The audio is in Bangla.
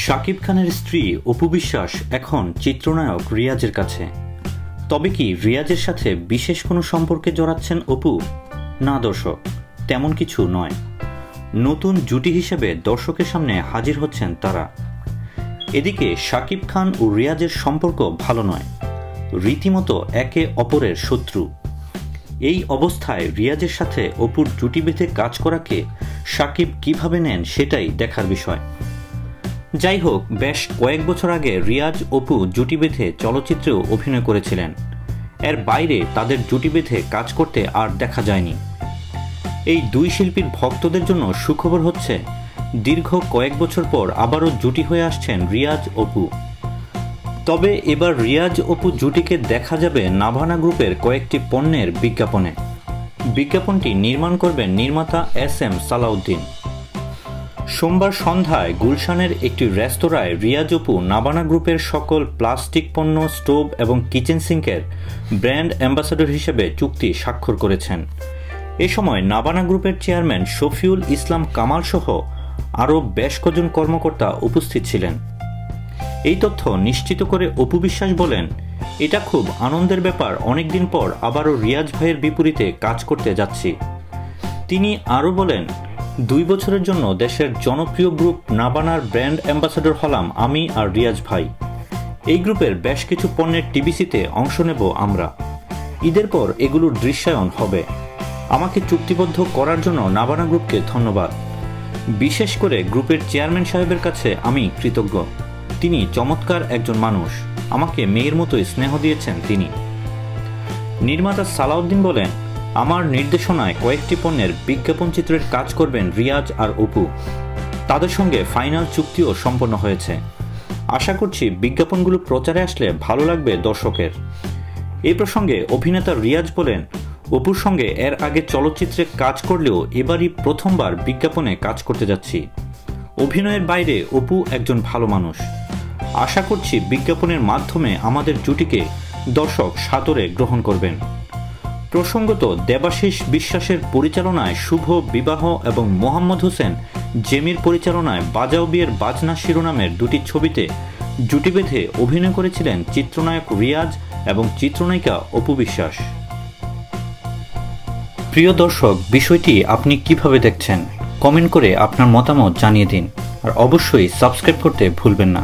শাকিব খানের স্ত্রী অপু বিশ্বাস এখন চিত্রনায়ক রিয়াজের কাছে। তবে কি রিয়াজের সাথে বিশেষ কোনো সম্পর্কে জড়াচ্ছেন অপু? না দর্শক, তেমন কিছু নয়। নতুন জুটি হিসেবে দর্শকের সামনে হাজির হচ্ছেন তারা। এদিকে শাকিব খান ও রিয়াজের সম্পর্ক ভালো নয়, রীতিমতো একে অপরের শত্রু। এই অবস্থায় রিয়াজের সাথে অপুর জুটি বেঁধে কাজ করাকে শাকিব কিভাবে নেন সেটাই দেখার বিষয়। যাই হোক, বেশ কয়েক বছর আগে রিয়াজ অপু জুটি বেঁধে চলচ্চিত্রেও অভিনয় করেছিলেন। এর বাইরে তাদের জুটি বেঁধে কাজ করতে আর দেখা যায়নি। এই দুই শিল্পীর ভক্তদের জন্য সুখবর হচ্ছে, দীর্ঘ কয়েক বছর পর আবারও জুটি হয়ে আসছেন রিয়াজ অপু। তবে এবার রিয়াজ অপু জুটিকে দেখা যাবে নাভানা গ্রুপের কয়েকটি পণ্যের বিজ্ঞাপনে। বিজ্ঞাপনটি নির্মাণ করবেন নির্মাতা SM সালাউদ্দিন। সোমবার সন্ধ্যায় গুলশানের একটি রেস্তোরাঁয় রিয়াজ অপু নাভানা গ্রুপের সকল প্লাস্টিক পণ্য, স্টোভ এবং কিচেন সিঙ্কের ব্র্যান্ড অ্যাম্বাসাডর হিসেবে চুক্তি স্বাক্ষর করেছেন। এ সময় নাভানা গ্রুপের চেয়ারম্যান শফিউল ইসলাম কামাল সহ আরও বেশ কজন কর্মকর্তা উপস্থিত ছিলেন। এই তথ্য নিশ্চিত করে অপু বিশ্বাস বলেন, এটা খুব আনন্দের ব্যাপার, অনেকদিন পর আবারও রিয়াজ ভাইয়ের বিপরীতে কাজ করতে যাচ্ছি। তিনি আরও বলেন, 2 বছরের জন্য দেশের জনপ্রিয় গ্রুপ নাভানার ব্র্যান্ড অ্যাম্বাসাডর হলাম আমি আর রিয়াজ ভাই। এই গ্রুপের বেশ কিছু পণ্যের টিভিসিতে অংশ নেব আমরা। ঈদের পর এগুলোর দৃশ্যায়ন হবে। আমাকে চুক্তিবদ্ধ করার জন্য নাভানা গ্রুপকে ধন্যবাদ। বিশেষ করে গ্রুপের চেয়ারম্যান সাহেবের কাছে আমি কৃতজ্ঞ। তিনি চমৎকার একজন মানুষ, আমাকে মেয়ের মতোই স্নেহ দিয়েছেন তিনি। নির্মাতা সালাউদ্দিন বলেন, আমার নির্দেশনায় কয়েকটি পণ্যের বিজ্ঞাপন চিত্রের কাজ করবেন রিয়াজ আর অপু। তাদের সঙ্গে ফাইনাল চুক্তিও সম্পন্ন হয়েছে। আশা করছি বিজ্ঞাপনগুলো প্রচারে আসলে ভালো লাগবে দর্শকের। এই প্রসঙ্গে অভিনেতা রিয়াজ বলেন, অপুর সঙ্গে এর আগে চলচ্চিত্রে কাজ করলেও এবারই প্রথমবার বিজ্ঞাপনে কাজ করতে যাচ্ছি। অভিনয়ের বাইরে অপু একজন ভালো মানুষ। আশা করছি বিজ্ঞাপনের মাধ্যমে আমাদের জুটিকে দর্শক সাদরে গ্রহণ করবেন। প্রসঙ্গত, দেবাশিস বিশ্বাসের পরিচালনায় শুভ বিবাহ এবং মোহাম্মদ হোসেন জেমির পরিচালনায় বাজাও বিয়ের বাজনা শিরোনামের দুটি ছবিতে জুটি বেঁধে অভিনয় করেছিলেন চিত্রনায়ক রিয়াজ এবং চিত্রনায়িকা অপু বিশ্বাস। প্রিয় দর্শক, বিষয়টি আপনি কিভাবে দেখছেন? কমেন্ট করে আপনার মতামত জানিয়ে দিন, আর অবশ্যই সাবস্ক্রাইব করতে ভুলবেন না।